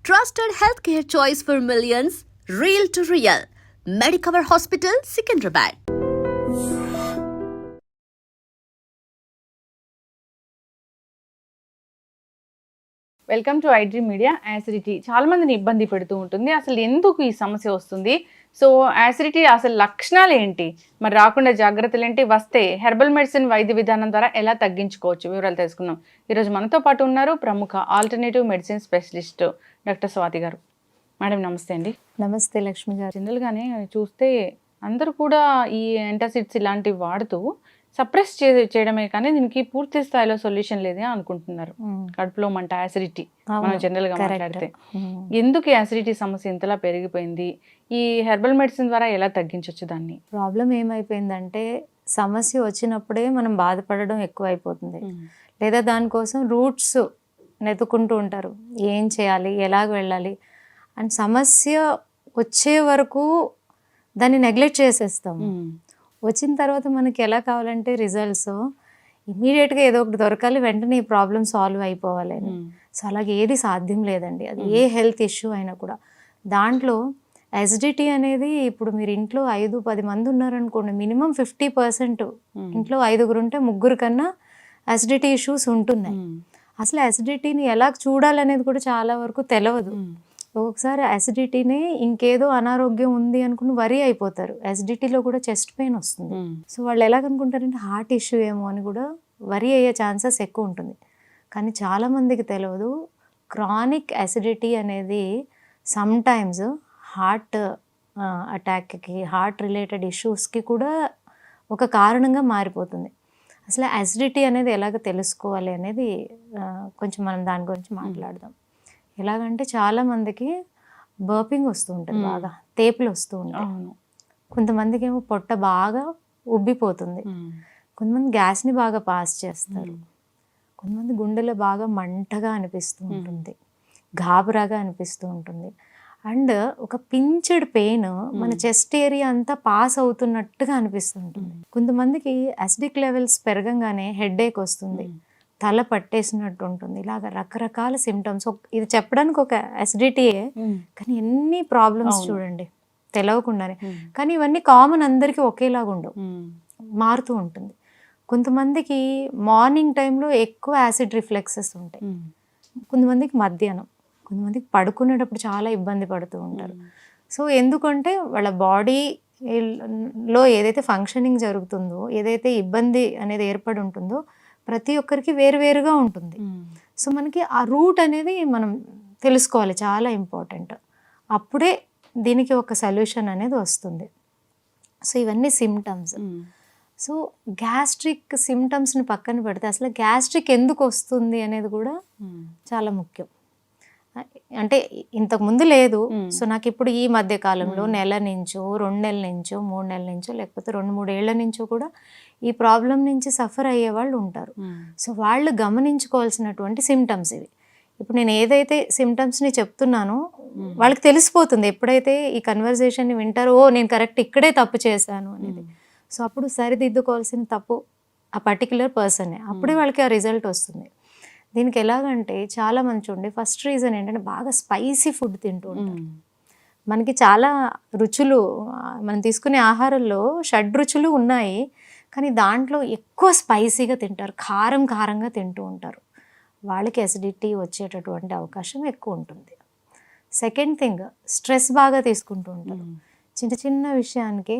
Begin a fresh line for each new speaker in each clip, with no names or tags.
Trusted healthcare choice for millions, real to real. Medicover Hospital, Secunderabad.
Welcome to iDream media. Acidity చాలా మందిని ఇబ్బంది పెడుతూ ఉంటుంది. అసలు ఎందుకు ఈ సమస్య వస్తుంది? సో యాసిడిటీ అసలు లక్షణాలు ఏంటి, మరి రాకుండా జాగ్రత్తలు ఏంటి, వస్తే హెర్బల్ మెడిసిన్ వైద్య విధానం ద్వారా ఎలా తగ్గించుకోవచ్చు, వివరాలు తెలుసుకుందాం. ఈరోజు మనతో పాటు ఉన్నారు ప్రముఖ alternative medicine specialist doctor Swathi గారు. మేడం నమస్తే అండి.
నమస్తే లక్ష్మి గారు.
జనరల్గానే చూస్తే అందరూ కూడా ఈ యాంటాసిడ్స్ ఇలాంటివి వాడుతూ సప్రెస్ చేయడమే కానీ దీనికి పూర్తి స్థాయిలో సొల్యూషన్ లేదే అనుకుంటున్నారు. కడుపులో మంట, యాసిడిటీ మనం జనరల్ గా మాట్లాడితే ఎందుకు యాసిడిటీ సమస్య ఇంతలా పెరిగిపోయింది? ఈ హెర్బల్ మెడిసిన్ ద్వారా ఎలా తగ్గించవచ్చు దాన్ని?
ప్రాబ్లం ఏమైపోయిందంటే సమస్య వచ్చినప్పుడే మనం బాధపడడం ఎక్కువ అయిపోతుంది, లేదా దానికోసం రూట్స్ నెతుకుంటూ ఉంటారు. ఏం చేయాలి, ఎలాగ వెళ్ళాలి అండ్ సమస్య వచ్చే వరకు దాన్ని నెగ్లెక్ట్ చేసేస్తాం. వచ్చిన తర్వాత మనకి ఎలా కావాలంటే రిజల్ట్స్ ఇమీడియట్గా ఏదో ఒకటి దొరకాలి, వెంటనే ఈ ప్రాబ్లం సాల్వ్ అయిపోవాలి అని. సో అలాగే ఏది సాధ్యం లేదండి. అది ఏ హెల్త్ ఇష్యూ అయినా కూడా. దాంట్లో యాసిడిటీ అనేది ఇప్పుడు మీరు ఇంట్లో 5-10 మంది ఉన్నారనుకోండి, మినిమం 50% ఇంట్లో 5 ఉంటే 3 కన్నా యాసిడిటీ ఇష్యూస్ ఉంటున్నాయి. అసలు యాసిడిటీని ఎలా చూడాలనేది కూడా చాలా వరకు తెలియదు. ఒకసారి యాసిడిటీనే ఇంకేదో అనారోగ్యం ఉంది అనుకుని వరి అయిపోతారు. యాసిడిటీలో కూడా చెస్ట్ పెయిన్ వస్తుంది. సో వాళ్ళు ఎలాగనుకుంటారంటే హార్ట్ ఇష్యూ ఏమో అని కూడా వరి అయ్యే ఛాన్సెస్ ఎక్కువ ఉంటుంది. కానీ చాలామందికి తెలియదు, క్రానిక్ యాసిడిటీ అనేది సమ్ టైమ్స్ హార్ట్ అటాక్కి, హార్ట్ రిలేటెడ్ ఇష్యూస్కి కూడా ఒక కారణంగా మారిపోతుంది. అసలు యాసిడిటీ అనేది ఎలాగ తెలుసుకోవాలి అనేది కొంచెం మనం దాని గురించి మాట్లాడదాం. ఎలాగంటే చాలామందికి బర్పింగ్ వస్తూ ఉంటుంది, బాగా తేపులు వస్తూ ఉంటాయి. కొంతమందికి ఏమో పొట్ట బాగా ఉబ్బిపోతుంది, కొంతమంది గ్యాస్ని బాగా పాస్ చేస్తారు, కొంతమంది గుండెలో బాగా మంటగా అనిపిస్తూ ఉంటుంది, గాబరాగా అనిపిస్తూ ఉంటుంది. అండ్ ఒక పించ్డ్ పెయిన్ మన చెస్ట్ ఏరియా అంతా పాస్ అవుతున్నట్టుగా అనిపిస్తుంటుంది. కొంతమందికి యాసిడిక్ లెవెల్స్ పెరగంగానే హెడేక్ వస్తుంది, తల పట్టేసినట్టు ఉంటుంది. ఇలాగ రకరకాల సిమ్టమ్స్. ఇది చెప్పడానికి ఒక యాసిడిటీయే, కానీ ఎన్ని ప్రాబ్లమ్స్ చూడండి తెలవకుండానే. కానీ ఇవన్నీ కామన్, అందరికీ ఒకేలాగా ఉండవు, మారుతూ ఉంటుంది. కొంతమందికి మార్నింగ్ టైంలో ఎక్కువ యాసిడ్ రిఫ్లెక్సెస్ ఉంటాయి, కొంతమందికి మధ్యాహ్నం, కొంతమందికి పడుకునేటప్పుడు చాలా ఇబ్బంది పడుతూ ఉంటారు. సో ఎందుకంటే వాళ్ళ బాడీలో ఏదైతే ఫంక్షనింగ్ జరుగుతుందో, ఏదైతే ఇబ్బంది అనేది ఏర్పడి ఉంటుందో ప్రతి ఒక్కరికి వేరువేరుగా ఉంటుంది. సో మనకి ఆ రూట్ అనేది మనం తెలుసుకోవాలి, చాలా ఇంపార్టెంట్. అప్పుడే దీనికి ఒక సొల్యూషన్ అనేది వస్తుంది. సో ఇవన్నీ సిమ్టమ్స్. సో గ్యాస్ట్రిక్ సిమ్టమ్స్ని పక్కన పెడితే అసలు గ్యాస్ట్రిక్ ఎందుకు వస్తుంది అనేది కూడా చాలా ముఖ్యం. అంటే ఇంతకుముందు లేదు. సో నాకు ఇప్పుడు ఈ మధ్య కాలంలో నెల నుంచో, 2 నెలల నుంచో, 3 నెలల నుంచో, లేకపోతే 2-3 ఏళ్ల నుంచో కూడా ఈ ప్రాబ్లం నుంచి సఫర్ అయ్యే వాళ్ళు ఉంటారు. సో వాళ్ళు గమనించుకోవాల్సినటువంటి సిమ్టమ్స్ ఇవి. ఇప్పుడు నేను ఏదైతే సిమ్టమ్స్ని చెప్తున్నానో వాళ్ళకి తెలిసిపోతుంది. ఎప్పుడైతే ఈ కన్వర్జేషన్ని వింటారో, ఓ నేను కరెక్ట్ ఇక్కడే తప్పు చేశాను అనేది. సో అప్పుడు సరిదిద్దుకోవాల్సిన తప్పు ఆ పర్టికులర్ పర్సనే. అప్పుడే వాళ్ళకి ఆ రిజల్ట్ వస్తుంది. దీనికి ఎలాగంటే చాలా మంది చూడండి, ఫస్ట్ రీజన్ ఏంటంటే బాగా స్పైసీ ఫుడ్ తింటూ ఉంటారు. మనకి చాలా రుచులు, మనం తీసుకునే ఆహారంలో 6 రుచులు ఉన్నాయి, కానీ దాంట్లో ఎక్కువ స్పైసీగా తింటారు, కారం కారంగా తింటూ ఉంటారు. వాళ్ళకి అసిడిటీ వచ్చేటటువంటి అవకాశం ఎక్కువ ఉంటుంది. సెకండ్ థింగ్, స్ట్రెస్ బాగా తీసుకుంటూ ఉంటారు. చిన్న చిన్న విషయానికి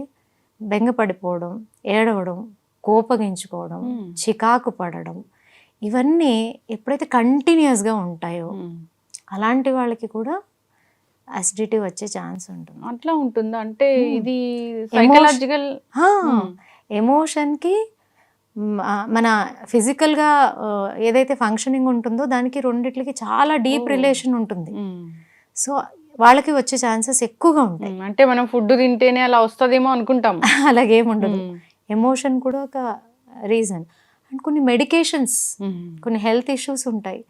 బెంగపడిపోవడం, ఏడవడం, కోపగించుకోవడం, చికాకు పడడం, ఇవన్నీ ఎప్పుడైతే కంటిన్యూస్గా ఉంటాయో అలాంటి వాళ్ళకి కూడా అసిడిటీ వచ్చే ఛాన్స్ ఉంటుంది.
అట్లా ఉంటుందా? అంటే ఇది సైకలాజికల్
ఎమోషన్కి మన ఫిజికల్గా ఏదైతే ఫంక్షనింగ్ ఉంటుందో దానికి రెండిట్లకి చాలా డీప్ రిలేషన్ ఉంటుంది. సో వాళ్ళకి వచ్చే ఛాన్సెస్ ఎక్కువగా ఉంటాయి.
అంటే మనం ఫుడ్ తింటేనే అలా వస్తుందేమో అనుకుంటాం,
అలాగేముండదు. ఎమోషన్ కూడా ఒక రీజన్. అండ్ కొన్ని మెడికేషన్స్, కొన్ని హెల్త్ ఇష్యూస్ ఉంటాయి,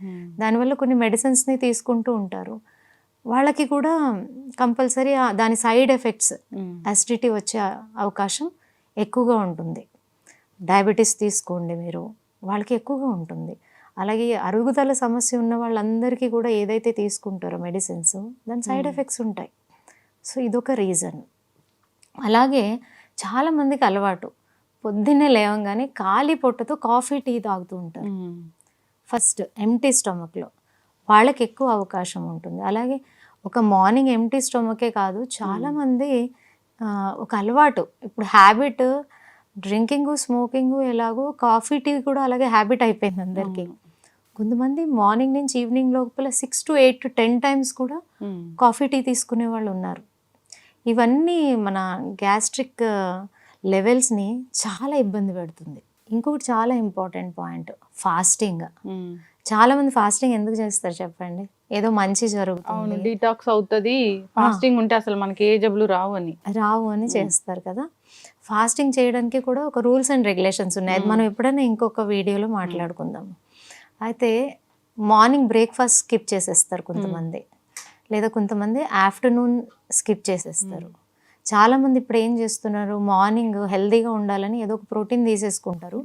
దానివల్ల కొన్ని మెడిసిన్స్ని తీసుకుంటూ ఉంటారు. వాళ్ళకి కూడా కంపల్సరీ దాని సైడ్ ఎఫెక్ట్స్, యాసిడిటీ వచ్చే అవకాశం ఎక్కువగా ఉంటుంది. డయాబెటీస్ తీసుకోండి మీరు, వాళ్ళకి ఎక్కువగా ఉంటుంది. అలాగే అరుగుదల సమస్య ఉన్న వాళ్ళందరికీ కూడా ఏదైతే తీసుకుంటారో మెడిసిన్స్ దాని సైడ్ ఎఫెక్ట్స్ ఉంటాయి. సో ఇదొక రీజన్. అలాగే చాలామందికి అలవాటు పొద్దున్నే లేవగానే ఖాళీ పొట్టతో కాఫీ టీ తాగుతూ ఉంటారు. ఫస్ట్ ఎంటీ స్టమక్లో వాళ్ళకి ఎక్కువ అవకాశం ఉంటుంది. అలాగే ఒక మార్నింగ్ ఎంటీ స్టమకే కాదు, చాలామంది ఒక అలవాటు, ఇప్పుడు హ్యాబిట్ డ్రింకింగ్ స్మోకింగ్ ఎలాగో కాఫీ టీ కూడా అలాగే హ్యాబిట్ అయిపోయింది అందరికీ. కొంతమంది మార్నింగ్ నుంచి ఈవినింగ్ లోపల 6 to 8 to 10 times కూడా కాఫీ టీ తీసుకునే వాళ్ళు ఉన్నారు. ఇవన్నీ మన గ్యాస్ట్రిక్ లెవెల్స్ని చాలా ఇబ్బంది పెడుతుంది. ఇంకొకటి చాలా ఇంపార్టెంట్ పాయింట్, ఫాస్టింగ్. చాలామంది ఫాస్టింగ్ ఎందుకు చేస్తారు చెప్పండి? ఏదో మంచి జరుగుతుంది,
డీటాక్స్ అవుతుంది, ఫాస్టింగ్ ఉంటే అసలు మనకి ఏ జబ్బులు రావు అని
చేస్తారు కదా. ఫాస్టింగ్ చేయడానికి కూడా ఒక రూల్స్ అండ్ రెగ్యులేషన్స్ ఉన్నాయి. అది మనం ఎప్పుడైనా ఇంకొక వీడియోలో మాట్లాడుకుందాం. అయితే మార్నింగ్ బ్రేక్ఫాస్ట్ స్కిప్ చేసేస్తారు కొంతమంది, లేదా కొంతమంది ఆఫ్టర్నూన్ స్కిప్ చేసేస్తారు. చాలామంది ఇప్పుడు ఏం చేస్తున్నారు, మార్నింగ్ హెల్తీగా ఉండాలని ఏదో ఒక ప్రోటీన్ తీసేసుకుంటారు,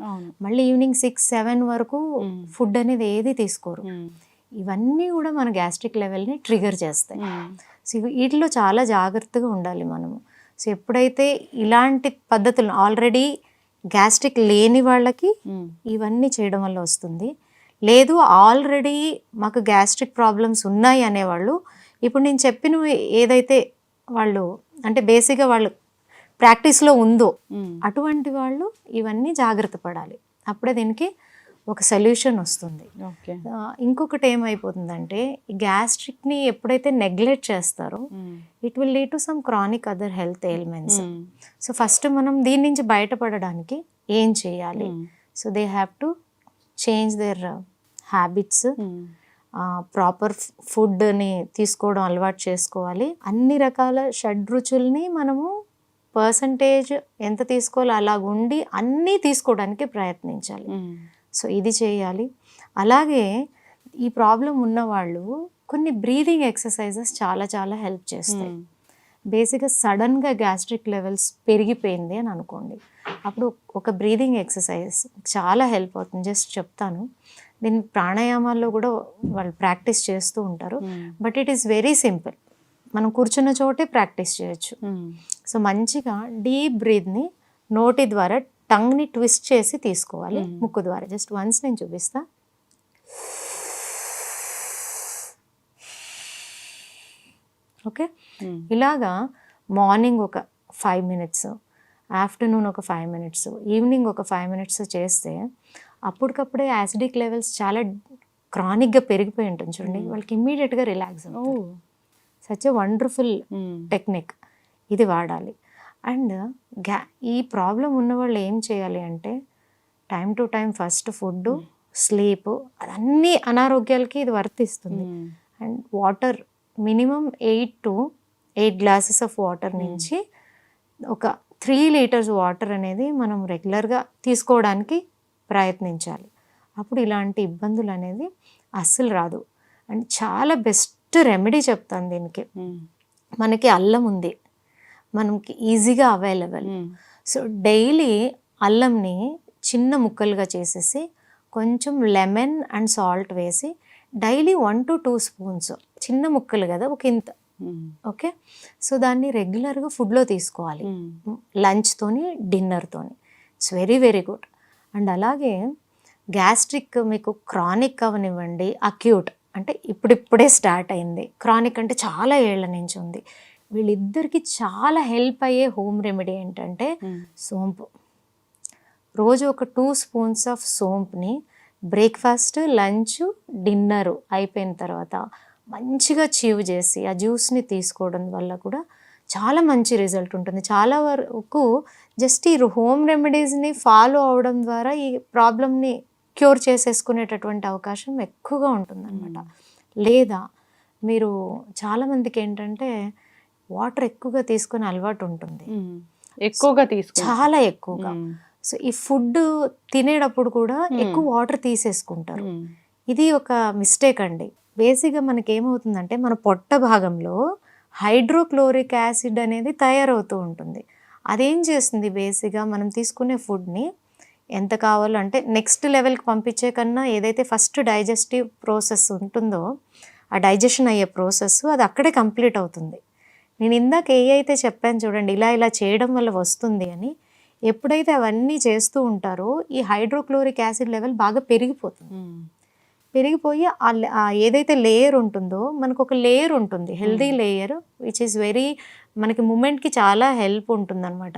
మళ్ళీ ఈవినింగ్ 6-7 వరకు ఫుడ్ అనేది ఏది తీసుకోరు. ఇవన్నీ కూడా మన గ్యాస్ట్రిక్ లెవెల్ని ట్రిగర్ చేస్తాయి. సో వీటిలో చాలా జాగ్రత్తగా ఉండాలి మనము. సో ఎప్పుడైతే ఇలాంటి పద్ధతులు ఆల్రెడీ గ్యాస్ట్రిక్ లేని వాళ్ళకి ఇవన్నీ చేయడం వల్ల వస్తుంది, లేదు ఆల్రెడీ మాకు గ్యాస్ట్రిక్ ప్రాబ్లమ్స్ ఉన్నాయి అనేవాళ్ళు, ఇప్పుడు నేను చెప్పినవి ఏదైతే వాళ్ళు అంటే బేసిక్గా వాళ్ళు ప్రాక్టీస్లో ఉందో అటువంటి వాళ్ళు ఇవన్నీ జాగ్రత్త పడాలి. అప్పుడే దీనికి ఒక సొల్యూషన్ వస్తుంది. ఇంకొకటి ఏమైపోతుందంటే, ఈ గ్యాస్ట్రిక్ని ఎప్పుడైతే నెగ్లెక్ట్ చేస్తారో it will lead to some chronic other health ailments. So first మనం దీని నుంచి బయటపడడానికి ఏం చేయాలి? So they have to change their habits, proper ఫుడ్ని తీసుకోవడం అలవాటు చేసుకోవాలి. అన్ని రకాల షడ్రుచుల్ని మనము పర్సంటేజ్ ఎంత తీసుకోవాలో అలాగుండి అన్నీ తీసుకోవడానికి ప్రయత్నించాలి. సో ఇది చేయాలి. అలాగే ఈ ప్రాబ్లం ఉన్నవాళ్ళు కొన్ని బ్రీదింగ్ ఎక్సర్సైజెస్ చాలా చాలా హెల్ప్ చేస్తాయి. బేసిక్గా సడన్గా గ్యాస్ట్రిక్ లెవెల్స్ పెరిగిపోయింది అని అనుకోండి, అప్పుడు ఒక బ్రీదింగ్ ఎక్సర్సైజ్ చాలా హెల్ప్ అవుతుంది. జస్ట్ చెప్తాను. దీన్ని ప్రాణాయామాల్లో కూడా వాళ్ళు ప్రాక్టీస్ చేస్తూ ఉంటారు, but it is very simple. మనం కూర్చున్న చోటే ప్రాక్టీస్ చేయొచ్చు. సో మంచిగా డీప్ బ్రీత్ని నోటి ద్వారా టంగ్ని ట్విస్ట్ చేసి తీసుకోవాలి, ముక్కు ద్వారా. జస్ట్ వన్స్ నేను చూపిస్తా. ఓకే, ఇలాగా మార్నింగ్ ఒక 5 minutes, ఆఫ్టర్నూన్ ఒక 5 minutes, ఈవినింగ్ ఒక 5 minutes చేస్తే అప్పటికప్పుడే యాసిడిక్ లెవెల్స్ చాలా క్రానిక్గా పెరిగిపోయి ఉంటుంది చూడండి, వాళ్ళకి ఇమ్మీడియట్గా రిలాక్స్ అవుతుంది. సచ్ ఎ వండర్ఫుల్ టెక్నిక్, ఇది వాడాలి. అండ్ ఈ ప్రాబ్లం ఉన్న వాళ్ళు ఏం చేయాలి అంటే, time to time first food, sleep, అదన్నీ అనారోగ్యాలకి ఇది వర్తిస్తుంది. And water minimum 8 to 8 glasses of water నుంచి ఒక 3 liters వాటర్ అనేది మనం రెగ్యులర్గా తీసుకోవడానికి ప్రయత్నించాలి. అప్పుడు ఇలాంటి ఇబ్బందులు అనేది అస్సలు రాదు. అండ్ చాలా బెస్ట్ రెమెడీ చెప్తాను దీనికి. మనకి అల్లం ఉంది, మనకి ఈజీగా అవైలబుల్. సో డైలీ అల్లంని చిన్న ముక్కలుగా చేసేసి కొంచెం లెమన్ అండ్ సాల్ట్ వేసి డైలీ 1 to 2 spoons, చిన్న ముక్కలు కదా ఒక ఇంత, ఓకే. సో దాన్ని రెగ్యులర్గా ఫుడ్లో తీసుకోవాలి, లంచ్తోని డిన్నర్తోని. It's very very good. And అలాగే గ్యాస్ట్రిక్ మీకు క్రానిక్ అవనివ్వండి, అక్యూట్ అంటే ఇప్పుడిప్పుడే స్టార్ట్ అయింది, క్రానిక్ అంటే చాలా ఏళ్ల నుంచి ఉంది, వీళ్ళిద్దరికి చాలా హెల్ప్ అయ్యే హోమ్ రెమెడీ ఏంటంటే సోంపు. రోజు ఒక 2 spoons ఆఫ్ సోంపుని బ్రేక్ఫాస్ట్, లంచ్, డిన్నర్ అయిపోయిన తర్వాత మంచిగా చీవ్ చేసి ఆ జ్యూస్ని తీసుకోవడం వల్ల కూడా చాలా మంచి రిజల్ట్ ఉంటుంది. చాలా వరకు జస్ట్ ఈ హోమ్ రెమెడీస్ని ఫాలో అవడం ద్వారా ఈ ప్రాబ్లమ్ని క్యూర్ చేసేసుకునేటటువంటి అవకాశం ఎక్కువగా ఉంటుందన్నమాట. లేదా మీరు చాలామందికి ఏంటంటే వాటర్ ఎక్కువగా తీసుకునే అలవాటు ఉంటుంది, చాలా ఎక్కువగా. సో ఈ ఫుడ్ తినేటప్పుడు కూడా ఎక్కువ వాటర్ తీసేసుకుంటారు. ఇది ఒక మిస్టేక్ అండి. బేసిక్గా మనకి ఏమవుతుందంటే, మన పొట్ట భాగంలో హైడ్రోక్లోరిక్ యాసిడ్ అనేది తయారవుతూ ఉంటుంది. అదేం చేస్తుంది, బేసిక్గా మనం తీసుకునే ఫుడ్ని ఎంత కావాలో అంటే నెక్స్ట్ లెవెల్కి పంపించే కన్నా ఏదైతే ఫస్ట్ డైజెస్టివ్ ప్రాసెస్ ఉంటుందో ఆ డైజెషన్ అయ్యే ప్రాసెస్ అది అక్కడే కంప్లీట్ అవుతుంది. నేను ఇందాక అయితే చెప్పాను చూడండి, ఇలా ఇలా చేయడం వల్ల వస్తుంది అని. ఎప్పుడైతే అవన్నీ చేస్తూ ఉంటారో ఈ హైడ్రోక్లోరిక్ యాసిడ్ లెవెల్ బాగా పెరిగిపోతుంది. పెరిగిపోయి ఏదైతే లేయర్ ఉంటుందో మనకు ఒక లేయర్ ఉంటుంది, healthy layer which is very మనకి మూమెంట్కి చాలా హెల్ప్ ఉంటుంది అనమాట.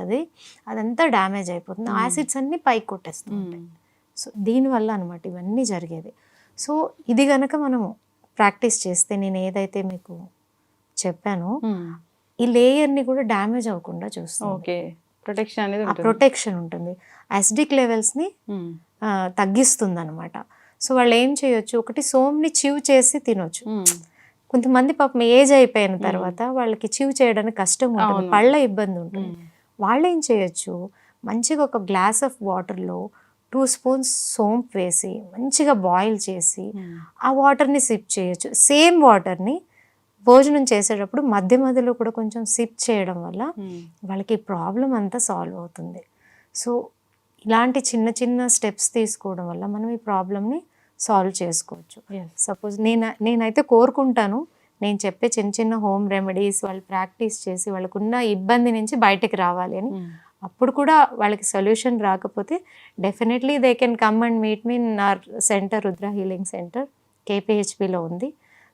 అదంతా డ్యామేజ్ అయిపోతుంది, యాసిడ్స్ అన్నీ పైకి కొట్టేస్తుంది. సో దీనివల్ల అనమాట ఇవన్నీ జరిగేది. సో ఇది కనుక మనము ప్రాక్టీస్ చేస్తే నేను ఏదైతే మీకు చెప్పానో ఈ లేయర్ని కూడా డ్యామేజ్ అవ్వకుండా చూస్తాను. ప్రొటెక్షన్ ఉంటుంది, అసిడిక్ లెవెల్స్ని తగ్గిస్తుంది అనమాట. సో వాళ్ళు ఏం చేయొచ్చు, ఒకటి సోమ్ని చివ్ చేసి తినొచ్చు. కొంతమంది పాపం ఏజ్ అయిపోయిన తర్వాత వాళ్ళకి చివ్ చేయడానికి కష్టం ఉంటుంది, పళ్ళ ఇబ్బంది ఉంటుంది. వాళ్ళు ఏం చేయొచ్చు, మంచిగా ఒక గ్లాస్ ఆఫ్ వాటర్లో 2 స్పూన్స్ సోంపు వేసి మంచిగా బాయిల్ చేసి ఆ వాటర్ని సిప్ చేయొచ్చు. సేమ్ వాటర్ని భోజనం చేసేటప్పుడు మధ్య మధ్యలో కూడా కొంచెం సిప్ చేయడం వల్ల వాళ్ళకి ప్రాబ్లం అంతా సాల్వ్ అవుతుంది. సో ఇలాంటి చిన్న చిన్న స్టెప్స్ తీసుకోవడం వల్ల మనం ఈ ప్రాబ్లమ్ని సాల్వ్ చేసుకోవచ్చు. సపోజ్ నేనైతే కోరుకుంటాను, నేను చెప్పే చిన్న చిన్న హోమ్ రెమెడీస్ వాళ్ళు ప్రాక్టీస్ చేసి వాళ్ళకున్న ఇబ్బంది నుంచి బయటకు రావాలి అని. అప్పుడు కూడా వాళ్ళకి సొల్యూషన్ రాకపోతే definitely they can come and meet me in our centre, Rudra healing centre KPHPలో ఉంది.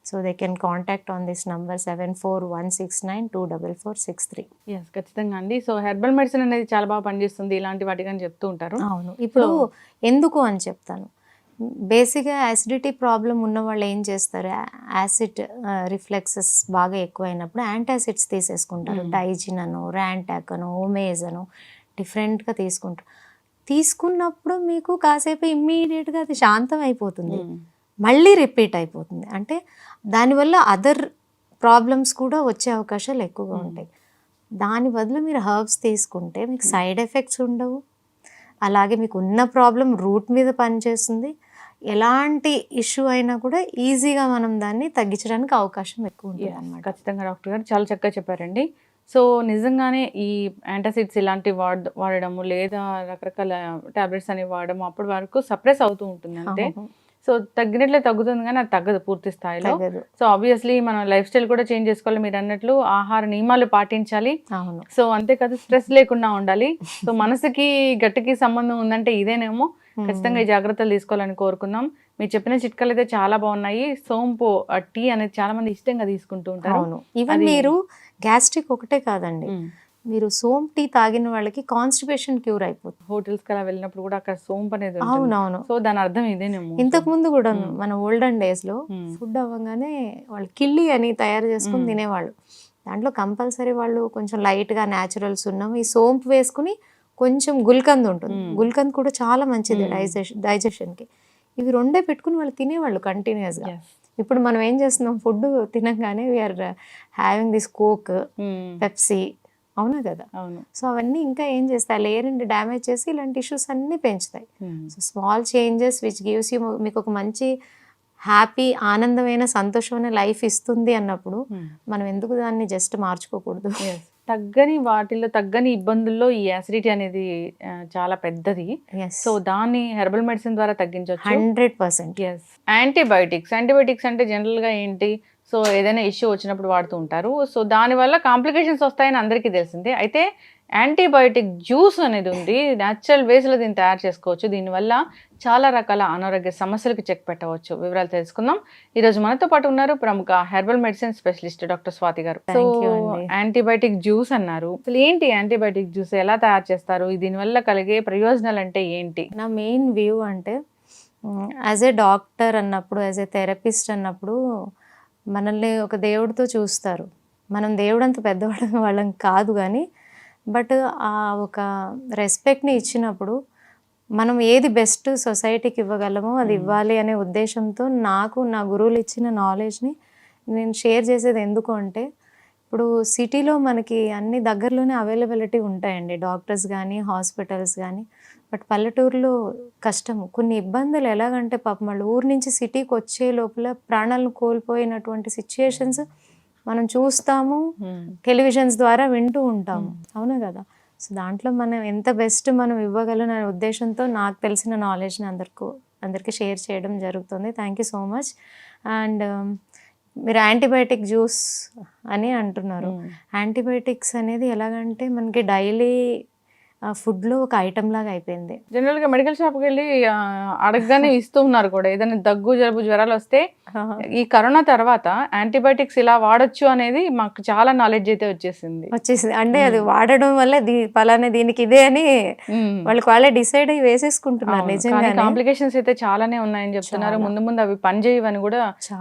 So they can contact on this number 7416924463.
ఖచ్చితంగా అండి. సో హెర్బల్ మెడిసిన్ అనేది చాలా బాగా పనిచేస్తుంది ఇలాంటి వాటికని చెప్తూ ఉంటారు.
అవును, ఇప్పుడు ఎందుకు అని చెప్తాను. బేసిక్గా యాసిడిటీ ప్రాబ్లం ఉన్న వాళ్ళు ఏం చేస్తారు, యాసిడ్ రిఫ్లెక్సెస్ బాగా ఎక్కువైనప్పుడు యాంటాసిడ్స్ తీసేసుకుంటారు. డైజిన్ అను, ర్యాంటాక్ అను, ఓమేజ్ అను డిఫరెంట్గా తీసుకుంటారు. తీసుకున్నప్పుడు మీకు కాసేపు ఇమ్మీడియట్గా అది శాంతం అయిపోతుంది, మళ్ళీ రిపీట్ అయిపోతుంది. అంటే దానివల్ల అదర్ ప్రాబ్లమ్స్ కూడా వచ్చే అవకాశాలు ఎక్కువగా ఉంటాయి. దాని బదులు మీరు హర్బ్స్ తీసుకుంటే మీకు సైడ్ ఎఫెక్ట్స్ ఉండవు, అలాగే మీకు ఉన్న ప్రాబ్లం రూట్ మీద పనిచేస్తుంది. ఎలాంటి ఇష్యూ అయినా కూడా ఈజీగా మనం దాన్ని తగ్గించడానికి అవకాశం ఎక్కువ ఉంటుంది అన్నమాట.
ఖచ్చితంగా డాక్టర్ గారు చాలా చక్కగా చెప్పారండి. సో నిజంగానే ఈ యాంటాసిడ్స్ ఇలాంటివి వాడడము లేదా రకరకాల టాబ్లెట్స్ అనేవి వాడడము అప్పటి వరకు సప్రెస్ అవుతూ ఉంటుంది అంతే. సో తగ్గినట్లే తగ్గుతుంది కానీ అది తగ్గదు పూర్తి స్థాయిలో. సో ఆబ్వియస్లీ మనం లైఫ్ స్టైల్ కూడా చేంజ్ చేసుకోవాలి. మీరు అన్నట్లు ఆహార నియమాలు పాటించాలి. సో అంతేకాదు స్ట్రెస్ లేకుండా ఉండాలి. సో మనసుకి గట్టికి సంబంధం ఉందంటే ఇదేనేమో. ఖచ్చితంగా ఈ జాగ్రత్తలు తీసుకోవాలని కోరుకుందాం. మీరు చెప్పిన చిట్కాలు అయితే చాలా బాగున్నాయి. సోంపు టీ అనేది చాలా మంది ఇష్టంగా తీసుకుంటూ ఉంటారు.
ఈవెన్ మీరు గ్యాస్ట్రిక్ ఒకటే కాదండి, మీరు సోంపు టీ తాగిన వాళ్ళకి కాన్స్టిపేషన్ క్యూర్ అయిపోతుంది.
హోటల్స్ కి అలా వెళ్ళినప్పుడు కూడా అక్కడ సోంపు అనేది
అవునవును.
సో దాని అర్థం ఇదేనేమో.
ఇంతకు ముందు కూడా మన ఓల్డెన్ డేస్ లో ఫుడ్ అవ్వగానే వాళ్ళు కిళ్ళి అని తయారు చేసుకుని తినేవాళ్ళు. దాంట్లో కంపల్సరీ వాళ్ళు కొంచెం లైట్ గా న్యాచురల్స్ ఉన్నాం, ఈ సోంపు వేసుకుని కొంచెం గుల్కంద్ ఉంటుంది. గుల్కంద్ కూడా చాలా మంచిది డైజెషన్ కి. ఇవి రెండే పెట్టుకుని వాళ్ళు తినేవాళ్ళు కంటిన్యూస్ గా. ఇప్పుడు మనం ఏం చేస్తున్నాం, ఫుడ్ తినగానే we're having this Coke, Pepsi, అవునా కదా. సో అవన్నీ ఇంకా ఏం చేస్తాయి, లేయర్ని డ్యామేజ్ చేసి ఇలాంటి ఇష్యూస్ అన్నీ పెంచుతాయి. So small changes which gives you, మీకు ఒక మంచి హ్యాపీ ఆనందమైన సంతోషమైన లైఫ్ ఇస్తుంది అన్నప్పుడు మనం ఎందుకు దాన్ని జస్ట్ మార్చుకోకూడదు.
తగ్గని వాటిల్లో తగ్గని ఇబ్బందుల్లో ఈ యాసిడిటీ అనేది చాలా పెద్దది. సో దాన్ని హెర్బల్ మెడిసిన్ ద్వారా తగ్గించవచ్చు
100%.
యాంటీబయాటిక్స్ అంటే జనరల్ గా ఏంటి, సో ఏదైనా ఇష్యూ వచ్చినప్పుడు వాడుతూ ఉంటారు. సో దానివల్ల కాంప్లికేషన్స్ వస్తాయని అందరికీ తెలిసిందే. అయితే యాంటీబయాటిక్ జ్యూస్ అనేది ఉంది, న్యాచురల్ వేస్లో దీన్ని తయారు చేసుకోవచ్చు. దీనివల్ల చాలా రకాల అనారోగ్య సమస్యలకు చెక్ పెట్టవచ్చు. వివరాలు తెలుసుకుందాం. ఈరోజు మనతో పాటు ఉన్నారు ప్రముఖ herbal medicine specialist doctor Swathi garu. So antibiotic juice అన్నారు, అసలు ఏంటి యాంటీబయాటిక్ జ్యూస్, ఎలా తయారు చేస్తారు, దీనివల్ల కలిగే ప్రయోజనాలు అంటే ఏంటి?
నా మెయిన్ వ్యూ అంటే యాజ్ ఏ డాక్టర్ అన్నప్పుడు, యాజ్ ఏ థెరపిస్ట్ అన్నప్పుడు మనల్ని ఒక దేవుడితో చూస్తారు. మనం దేవుడు అంత పెద్దవాళ్ళం వాళ్ళం కాదు కానీ, బట్ ఆ ఒక రెస్పెక్ట్ని ఇచ్చినప్పుడు మనం ఏది బెస్ట్ సొసైటీకి ఇవ్వగలమో అది ఇవ్వాలి అనే ఉద్దేశంతో నాకు నా గురువులు ఇచ్చిన నాలెడ్జ్ని నేను షేర్ చేసేది. ఎందుకు అంటే ఇప్పుడు సిటీలో మనకి అన్ని దగ్గరలోనే అవైలబిలిటీ ఉంటాయండి, డాక్టర్స్ కానీ హాస్పిటల్స్ కానీ. బట్ పల్లెటూరులో కష్టము, కొన్ని ఇబ్బందులు. ఎలాగంటే పాపం వాళ్ళు ఊరు నుంచి సిటీకి వచ్చే లోపల ప్రాణాలను కోల్పోయినటువంటి సిచ్యుయేషన్స్ మనం చూస్తాము, టెలివిజన్స్ ద్వారా వింటూ ఉంటాము, అవునా కదా. సో దాంట్లో మనం ఎంత బెస్ట్ మనం ఇవ్వగలం అనే ఉద్దేశంతో నాకు తెలిసిన నాలెడ్జ్ని అందరికీ షేర్ చేయడం జరుగుతుంది. Thank you so much. And మీరు యాంటీబయాటిక్ జ్యూస్ అని అంటున్నారు. యాంటీబయాటిక్స్ అనేది ఎలాగంటే మనకి డైలీ ఫుడ్లో ఒక ఐటమ్ లాగా అయిపోయింది.
జనరల్గా మెడికల్ షాప్కి వెళ్ళి అడగగానే ఇస్తూ ఉన్నారు కూడా. ఏదైనా దగ్గు జలుబు జ్వరాలు వస్తే ఈ కరోనా తర్వాత యాంటీబయాటిక్స్ ఇలా వాడొచ్చు అనేది మాకు చాలా నాలెడ్జ్ అయితే వచ్చేసింది.
అంటే అది వాడడం వల్ల పలానా దీనికి ఇదే అని వాళ్ళే డిసైడ్ అయ్యి వేసేసుకుంటున్నారు. నిజంగా
కాంప్లికేషన్స్ అయితే చాలానే ఉన్నాయని చెప్తున్నారు. ముందు ముందు అవి పనిచేయవని కూడా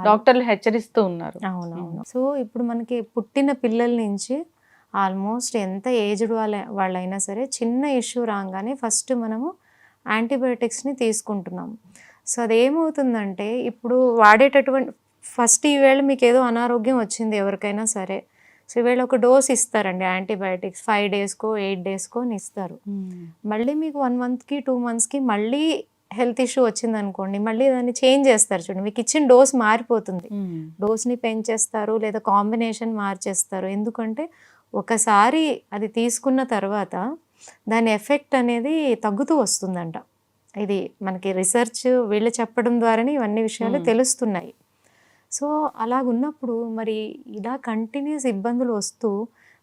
డాక్టర్లు హెచ్చరిస్తూ ఉన్నారు.
అవునవును. సో ఇప్పుడు మనకి పుట్టిన పిల్లల నుంచి ఆల్మోస్ట్ ఎంత ఏజ్డ్ వాళ్ళైనా సరే చిన్న ఇష్యూ రాగానే ఫస్ట్ మనము యాంటీబయాటిక్స్ని తీసుకుంటున్నాం. సో అదేమవుతుందంటే ఇప్పుడు వాడేటటువంటి ఫస్ట్ ఈవేళ మీకు ఏదో అనారోగ్యం వచ్చింది ఎవరికైనా సరే, సో ఈవేళ ఒక డోస్ ఇస్తారండి యాంటీబయాటిక్స్ 5 daysకో 8 daysకో అని ఇస్తారు. మళ్ళీ మీకు 1 monthకి 2 monthsకి మళ్ళీ హెల్త్ ఇష్యూ వచ్చింది అనుకోండి, మళ్ళీ దాన్ని చేంజ్ చేస్తారు. చూడండి, మీకు ఇచ్చిన డోస్ మారిపోతుంది. డోస్ని పెంచేస్తారు లేదా కాంబినేషన్ మార్చేస్తారు. ఎందుకంటే ఒకసారి అది తీసుకున్న తర్వాత దాని ఎఫెక్ట్ అనేది తగ్గుతూ వస్తుందంట. ఇది మనకి రీసెర్చ్ వీళ్ళు చెప్పడం ద్వారానే ఇవన్నీ విషయాలు తెలుస్తున్నాయి. సో అలాగున్నప్పుడు మరి ఇలా కంటిన్యూస్ ఇబ్బందులు వస్తూ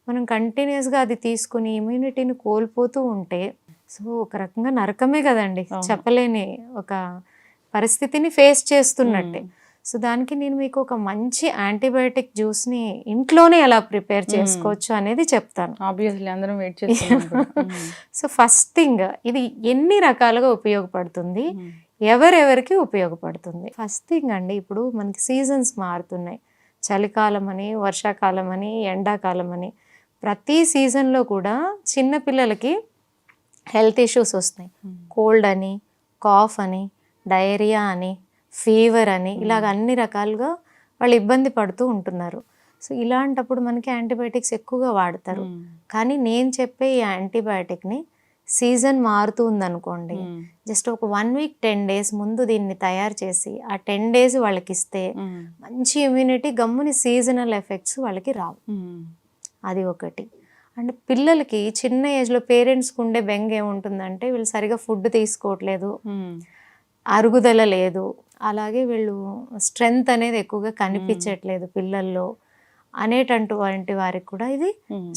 మనం కంటిన్యూస్గా అది తీసుకుని ఇమ్యూనిటీని కోల్పోతూ ఉంటే సో ఒక రకంగా నరకమే కదండి, చెప్పలేని ఒక పరిస్థితిని ఫేస్ చేస్తున్నట్టే. సో దానికి నేను మీకు ఒక మంచి యాంటీబయాటిక్ జ్యూస్ని ఇంట్లోనే ఎలా ప్రిపేర్ చేసుకోవచ్చు అనేది చెప్తాను.
ఆబ్వియస్లీ అందరం వెయిట్ చేస్తున్నాం.
సో ఫస్ట్ థింగ్, ఇది ఎన్ని రకాలుగా ఉపయోగపడుతుంది, ఎవరెవరికి ఉపయోగపడుతుంది? ఫస్ట్ థింగ్ అండి, ఇప్పుడు మనకి సీజన్స్ మారుతున్నాయి. చలికాలం అని, వర్షాకాలం అని, ఎండాకాలం అని. ప్రతి సీజన్లో కూడా చిన్నపిల్లలకి హెల్త్ ఇష్యూస్ వస్తున్నాయి. కోల్డ్ అని, కాఫ్ అని, డయేరియా అని, ఫీవర్ అని, ఇలాగ అన్ని రకాలుగా వాళ్ళు ఇబ్బంది పడుతూ ఉంటున్నారు. సో ఇలాంటప్పుడు మనకి యాంటీబయాటిక్స్ ఎక్కువగా వాడతారు. కానీ నేను చెప్పే ఈ యాంటీబయాటిక్ని సీజన్ మారుతూ ఉందనుకోండి, జస్ట్ ఒక 1 week 10 days ముందు దీన్ని తయారు చేసి ఆ 10 days వాళ్ళకి ఇస్తే మంచి ఇమ్యూనిటీ, గమ్ముని సీజనల్ ఎఫెక్ట్స్ వాళ్ళకి రావు. అది ఒకటి. అండ్ పిల్లలకి చిన్న ఏజ్లో పేరెంట్స్కి ఉండే బెంగ ఏముంటుందంటే వీళ్ళు సరిగా ఫుడ్ తీసుకోవట్లేదు, అరుగుదల లేదు, అలాగే వీళ్ళు స్ట్రెంగ్త్ అనేది ఎక్కువగా కనిపించట్లేదు పిల్లల్లో అనేటటువంటి వారికి కూడా ఇది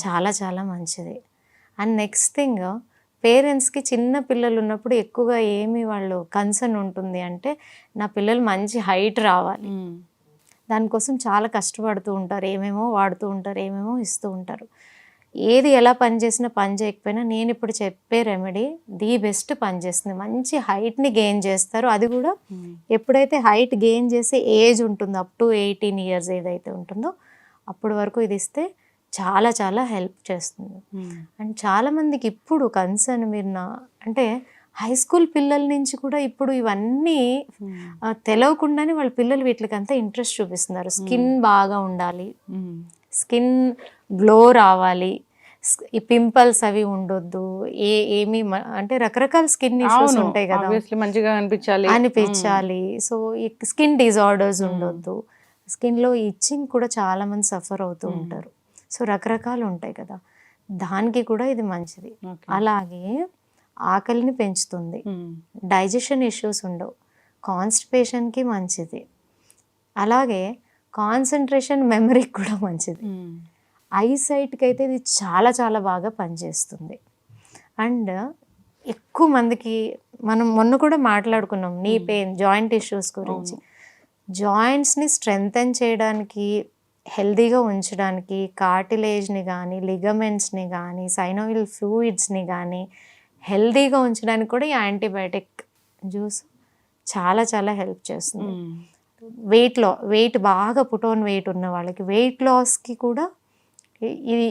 చాలా చాలా మంచిది. అండ్ నెక్స్ట్ థింగ్, పేరెంట్స్కి చిన్న పిల్లలు ఉన్నప్పుడు ఎక్కువగా ఏమి వాళ్ళు కన్సర్న్ ఉంటుంది అంటే నా పిల్లలు మంచి హైట్ రావాలి. దానికోసం చాలా కష్టపడుతూ ఉంటారు, ఏమేమో వాడుతూ ఉంటారు, ఏమేమో ఇస్తూ ఉంటారు. ఏది ఎలా పనిచేసినా పని చేయకపోయినా నేను ఇప్పుడు చెప్పే రెమెడీ ది బెస్ట్ పనిచేస్తుంది. మంచి హైట్ని గెయిన్ చేస్తారు. అది కూడా ఎప్పుడైతే హైట్ గెయిన్ చేసే ఏజ్ ఉంటుందో అప్ టు 18 years ఏదైతే ఉంటుందో అప్పటి వరకు ఇది ఇస్తే చాలా చాలా హెల్ప్ చేస్తుంది. అండ్ చాలామందికి ఇప్పుడు కన్సర్న్ అంటే హై స్కూల్ పిల్లల నుంచి కూడా ఇప్పుడు ఇవన్నీ తెలవకుండానే వాళ్ళ పిల్లలు వీటికంతా ఇంట్రెస్ట్ చూపిస్తున్నారు. స్కిన్ బాగా ఉండాలి, స్కిన్ గ్లో రావాలి, ఈ పింపుల్స్ అవి ఉండొద్దు, ఏమి అంటే రకరకాల స్కిన్ ఇష్యూస్ ఉంటాయి కదా,
మంచిగా
అనిపించాలి. సో ఈ స్కిన్ డిజార్డర్స్ ఉండొద్దు, స్కిన్లో ఇచ్చింగ్ కూడా చాలా మంది సఫర్ అవుతూ ఉంటారు. సో రకరకాలు ఉంటాయి కదా, దానికి కూడా ఇది మంచిది. అలాగే ఆకలిని పెంచుతుంది, డైజెషన్ ఇష్యూస్ ఉండవు, కాన్స్టిపేషన్కి మంచిది, అలాగే కాన్సన్ట్రేషన్ మెమరీకి కూడా మంచిది, ఐసైట్కి అయితే ఇది చాలా చాలా బాగా పనిచేస్తుంది. అండ్ ఎక్కువ మందికి మనం మొన్న కూడా మాట్లాడుకున్నాం నీ పెయిన్, జాయింట్ ఇష్యూస్ గురించి. జాయింట్స్ని స్ట్రెంగ్తన్ చేయడానికి, హెల్దీగా ఉంచడానికి కార్టిలేజ్ని కానీ, లిగమెంట్స్ని కానీ, సైనోవిల్ ఫ్లూయిడ్స్ని కానీ హెల్దీగా ఉంచడానికి కూడా ఈ యాంటీబయాటిక్ జ్యూస్ చాలా చాలా హెల్ప్ చేస్తుంది. వెయిట్ బాగా పుట్-ఆన్ వెయిట్ ఉన్న వాళ్ళకి, వెయిట్ లాస్కి కూడా ఇది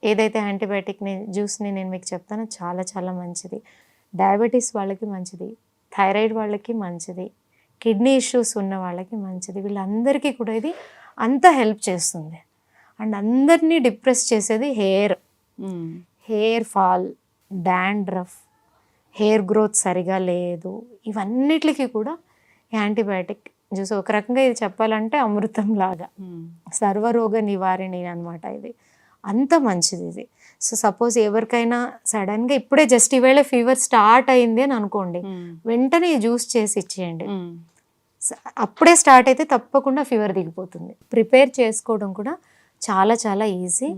ఏదైతే యాంటీబయాటిక్ని జ్యూస్ని నేను మీకు చెప్తానో చాలా చాలా మంచిది. డయాబెటీస్ వాళ్ళకి మంచిది, థైరాయిడ్ వాళ్ళకి మంచిది, కిడ్నీ ఇష్యూస్ ఉన్న వాళ్ళకి మంచిది. వీళ్ళందరికీ కూడా ఇది అంత హెల్ప్ చేస్తుంది. అండ్ అందరినీ డిప్రెస్ చేసేది hair fall, dandruff, hair growth సరిగా లేదు, ఇవన్నిటికి కూడా యాంటీబయాటిక్ జ్యూస్ ఒక రకంగా ఇది చెప్పాలంటే అమృతం లాగా, సర్వరోగ నివారణి అనమాట ఇది. అంత మంచిది ఇది. సో సపోజ్ ఎవరికైనా సడన్గా ఇప్పుడే జస్ట్ ఈవేళ ఫీవర్ స్టార్ట్ అయింది అని అనుకోండి, వెంటనే జ్యూస్ చేసి ఇచ్చేయండి. అప్పుడే స్టార్ట్ అయితే తప్పకుండా ఫీవర్ దిగిపోతుంది. ప్రిపేర్ చేసుకోవడం కూడా చాలా చాలా ఈజీ.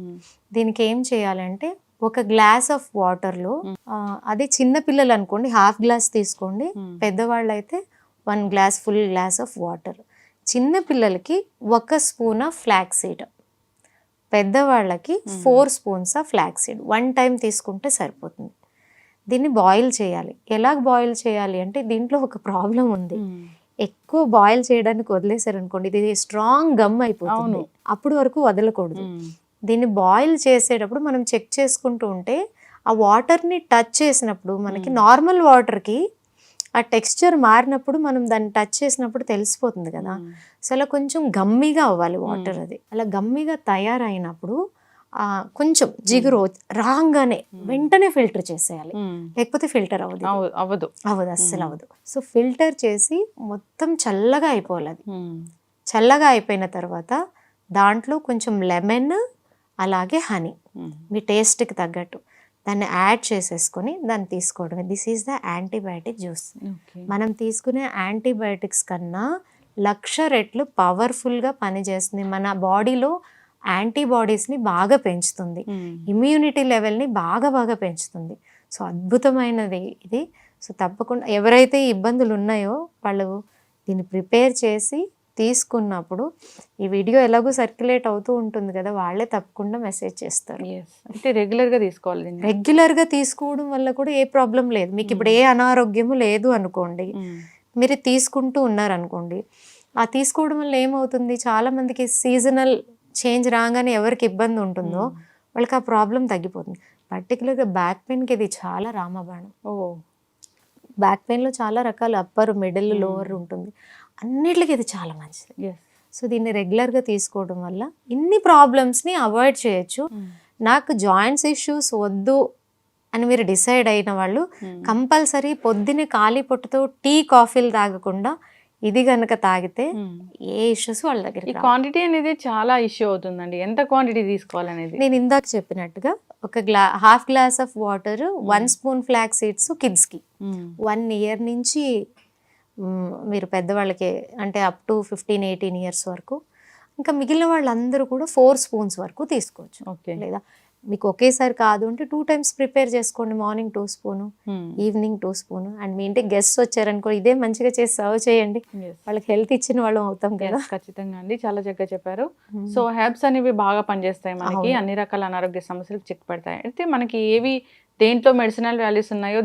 దీనికి ఏం చేయాలంటే ఒక గ్లాస్ ఆఫ్ వాటర్లో, అదే చిన్న పిల్లలు అనుకోండి హాఫ్ గ్లాస్ తీసుకోండి, పెద్దవాళ్ళు అయితే 1 glass full glass of water. చిన్న పిల్లలకి 1 స్పూన్ ఆఫ్ ఫ్లాక్స్ సీడ్, పెద్దవాళ్ళకి 4 spoons of flax seed 1 time తీసుకుంటే సరిపోతుంది. దీన్ని బాయిల్ చేయాలి. ఎలా బాయిల్ చేయాలి అంటే దీంట్లో ఒక ప్రాబ్లం ఉంది. ఎక్కువ బాయిల్ చేయడానికి వదిలేసారనుకోండి ఇది స్ట్రాంగ్ గమ్ అయిపోతుంది, అప్పుడు వరకు వదలకూడదు. దీన్ని బాయిల్ చేసేటప్పుడు మనం చెక్ చేసుకుంటూ ఉంటే ఆ వాటర్ని టచ్ చేసినప్పుడు మనకి నార్మల్ వాటర్కి ఆ టెక్స్చర్ మారినప్పుడు మనం దాన్ని టచ్ చేసినప్పుడు తెలిసిపోతుంది కదా. సో అలా కొంచెం గమ్మిగా అవ్వాలి వాటర్. అది అలా గమ్మిగా తయారైనప్పుడు కొంచెం జిగురు రాగానే వెంటనే ఫిల్టర్ చేసేయాలి, లేకపోతే ఫిల్టర్ అవ్వదు అస్సలు అవ్వదు. సో ఫిల్టర్ చేసి మొత్తం చల్లగా అయిపోవాలి. అది చల్లగా అయిపోయిన తర్వాత దాంట్లో కొంచెం లెమన్ అలాగే హనీ మీ టేస్ట్కి తగ్గట్టు దాన్ని యాడ్ చేసేసుకొని దాన్ని తీసుకోవడమే. This is the antibiotic juice. మనం తీసుకునే యాంటీబయాటిక్స్ కన్నా 1,00,000 రెట్లు పవర్ఫుల్గా పనిచేస్తుంది. మన బాడీలో యాంటీబాడీస్ని బాగా పెంచుతుంది, ఇమ్యూనిటీ లెవెల్ని బాగా పెంచుతుంది. సో అద్భుతమైనది ఇది. సో తప్పకుండా ఎవరైతే ఇబ్బందులు ఉన్నాయో వాళ్ళు దీన్ని ప్రిపేర్ చేసి తీసుకున్నప్పుడు, ఈ వీడియో ఎలాగో సర్క్యులేట్ అవుతూ ఉంటుంది కదా, వాళ్ళే తప్పకుండా మెసేజ్ చేస్తారు.
అంటే రెగ్యులర్గా తీసుకోవాలి.
రెగ్యులర్గా తీసుకోవడం వల్ల కూడా ఏ ప్రాబ్లం లేదు. మీకు ఇప్పుడు ఏ అనారోగ్యము లేదు అనుకోండి, మీరు తీసుకుంటూ ఉన్నారనుకోండి, ఆ తీసుకోవడం వల్ల ఏమవుతుంది, చాలామందికి సీజనల్ చేంజ్ రాగానే ఎవరికి ఇబ్బంది ఉంటుందో వాళ్ళకి ఆ ప్రాబ్లం తగ్గిపోతుంది. పర్టికులర్గా బ్యాక్ పెయిన్కి ఇది చాలా రామబాణం. బ్యాక్ పెయిన్లో చాలా రకాల అప్పర్, మిడిల్, లోవర్ ఉంటుంది, అన్నిటికీ ఇది చాలా మంచిది. సో దీన్ని రెగ్యులర్గా తీసుకోవడం వల్ల ఇన్ని ప్రాబ్లమ్స్ని అవాయిడ్ చేయొచ్చు. నాకు జాయింట్స్ ఇష్యూస్ వద్దు అని మీరు డిసైడ్ అయిన వాళ్ళు కంపల్సరీ పొద్దున్నే ఖాళీ పొట్టుతో టీ కాఫీలు తాగకుండా ఇది కనుక తాగితే ఏ ఇష్యూస్ వాళ్ళ దగ్గర.
క్వాంటిటీ అనేది చాలా ఇష్యూ అవుతుందండి, ఎంత క్వాంటిటీ తీసుకోవాలనేది.
నేను ఇందాక చెప్పినట్టుగా ఒక half glass of water, 1 spoon flax seeds కిడ్స్కి 1 ఇయర్ నుంచి మీరు పెద్దవాళ్ళకి అంటే అప్ టు 15-18 ఇయర్స్ వరకు, ఇంకా మిగిలిన వాళ్ళందరూ కూడా 4 స్పూన్స్ వరకు తీసుకోవచ్చు. లేదా మీకు ఒకేసారి కాదు అంటే 2 టైమ్స్ ప్రిపేర్ చేసుకోండి. Morning 2 spoon, evening 2 spoon. And మీ ఇంటికి గెస్ట్ వచ్చారనుకో ఇదే మంచిగా చేసి సర్వ్ చేయండి, వాళ్ళకి హెల్త్ ఇచ్చిన వాళ్ళం అవుతాం కదా.
ఖచ్చితంగా అండి, చాలా చక్కగా చెప్పారు. సో హెర్బ్స్ అనేవి బాగా పనిచేస్తాయి మనకి, అన్ని రకాల అనారోగ్య సమస్యలకు చెక్ పెడతాయి. అయితే మనకి ఏవి దేంట్లో మెడిసినల్ వాల్యూస్ ఉన్నాయో,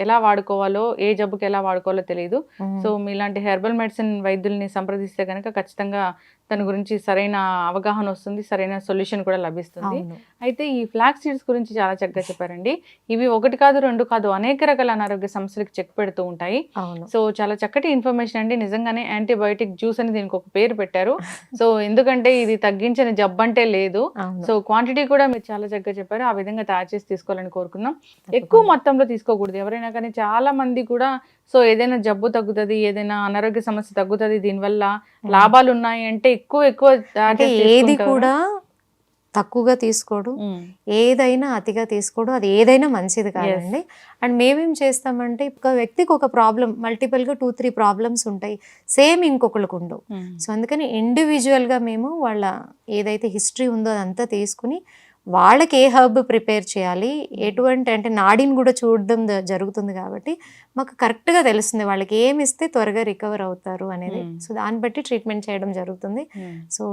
ఎలా వాడుకోవాలో, ఏ జబ్బుకి ఎలా వాడుకోవాలో తెలియదు. సో మీలాంటి హెర్బల్ మెడిసిన్ వైద్యుల్ని సంప్రదిస్తే కనుక ఖచ్చితంగా దాని గురించి సరైన అవగాహన వస్తుంది, సరైన సొల్యూషన్ కూడా లభిస్తుంది. అయితే ఈ ఫ్లాక్స్ సీడ్స్ గురించి చాలా చక్కగా చెప్పారండి. ఇవి 1 కాదు 2 కాదు అనేక రకాల అనారోగ్య సమస్యలకు చెక్ పెడుతూ ఉంటాయి. సో చాలా చక్కటి ఇన్ఫర్మేషన్ అండి. నిజంగానే యాంటీబయోటిక్ జ్యూస్ అని దీనికి ఒక పేరు పెట్టారు. సో ఎందుకంటే ఇది తగ్గించిన జబ్బు అంటే లేదు. సో క్వాంటిటీ కూడా మీరు చాలా చక్కగా చెప్పారు, ఆ విధంగా తయారు చేసి తీసుకోవాలని కోరుకుందాం. ఎక్కువ మొత్తంలో తీసుకోకూడదు ఎవరైనా కానీ. చాలా మంది కూడా సో ఏదైనా జబ్బు తగ్గుతుంది, ఏదైనా అనారోగ్య సమస్య తగ్గుతుంది, దీనివల్ల లాభాలు ఉన్నాయి అంటే ఎక్కువ
ఏది కూడా తక్కువగా తీసుకోవడం, ఏదైనా అతిగా తీసుకోవడం, అది ఏదైనా మంచిది కాదండి. అండ్ మేమేం చేస్తామంటే ఒక వ్యక్తికి ఒక ప్రాబ్లం, మల్టిపుల్గా 2-3 ప్రాబ్లమ్స్ ఉంటాయి, సేమ్ ఇంకొకరికి ఉండవు. సో అందుకని ఇండివిజువల్గా మేము వాళ్ళ ఏదైతే హిస్టరీ ఉందో అదంతా తీసుకుని వాళ్ళకి ఏ హర్బ్ ప్రిపేర్ చేయాలి, ఎటువంటి అంటే నాడిని కూడా చూడడం జరుగుతుంది కాబట్టి మాకు కరెక్ట్గా తెలుస్తుంది వాళ్ళకి ఏమి ఇస్తే త్వరగా రికవర్ అవుతారు అనేది. సో దాన్ని బట్టి ట్రీట్మెంట్ చేయడం జరుగుతుంది. So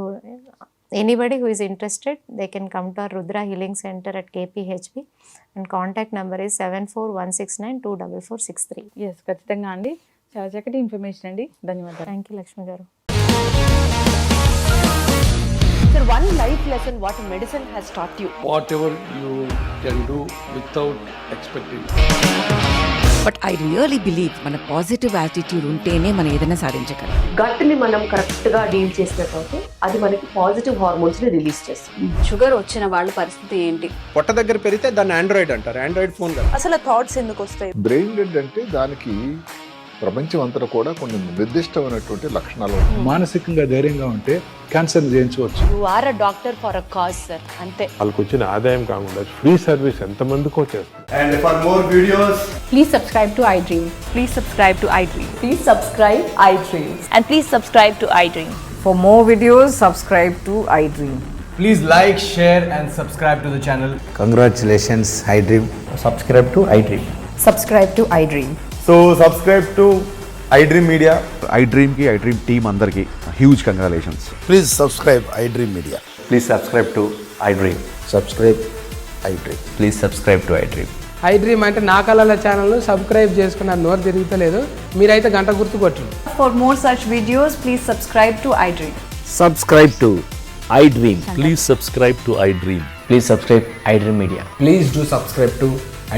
anybody who is interested they can come to our Rudra healing centre at KPHP and contact number is 7416924463.
ఖచ్చితంగా అండి, చాలా చక్కటి ఇన్ఫర్మేషన్ అండి. ధన్యవాదాలు.
థ్యాంక్ యూ లక్ష్మి గారు.
Sir, one life lesson what medicine has taught you.
Whatever you can do without expecting.
But I really believe మన positive attitude ఉంటేనే మనం ఏదైనా సాధించగలం.
గట్ని మనం కరెక్ట్గా డీల్ చేసినట్లయితే అది మనకి పాజిటివ్ హార్మోన్స్ని రిలీజ్ చేస్తుంది.
షుగర్ వచ్చిన వాళ్ళ పరిస్థితి ఏంటి?
పొట్ట దగ్గర పెరిగితే దాన్ని ఆండ్రాయిడ్ అంటారు, ఆండ్రాయిడ్ ఫోన్ కదా.
అసలు థాట్స్ ఎందుకు వస్తాయి?
బ్రెయిన్ డెడ్ అంటే దానికి
ప్రపంచం అంతా కూడా కొన్ని నిర్దిష్టమైనటువంటి లక్షణాలు ఉంటాయి.
మానసికంగా ధైర్యంగా ఉంటే క్యాన్సర్ జయించవచ్చు.
You are a doctor for a cause sir, అంతే.
వాళ్ళకి వచ్చిన ఆదాయం కాకుండా ఫ్రీ సర్వీస్ ఎంతమందికో చేస్తుంది.
And for more videos,
please subscribe to iDream.
Please subscribe to iDream.
Please subscribe iDream.
And please subscribe to iDream.
For more videos, subscribe to iDream.
please like, share and subscribe to the channel.
Congratulations, iDream.
Subscribe to iDream.
Subscribe to iDream.
So subscribe to iDream Media.
iDream ki iDream team andarki huge congratulations.
Please subscribe iDream Media.
Please subscribe to iDream.
Subscribe iDream.
Please subscribe to iDream.
iDream అంటే నా కళల channel subscribe చేసుకున్నారు, నోరు తిరుగుతలేదు. మీరైతే గంట గుర్తు కొట్టండి.
For more such videos please subscribe to iDream.
Subscribe to iDream.
Please subscribe to iDream.
Please subscribe iDream Media.
Please do subscribe to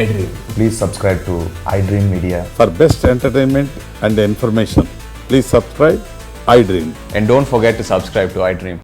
iDream.
Please subscribe to iDream Media.
For best entertainment and information, please subscribe iDream.
And don't forget to subscribe to iDream.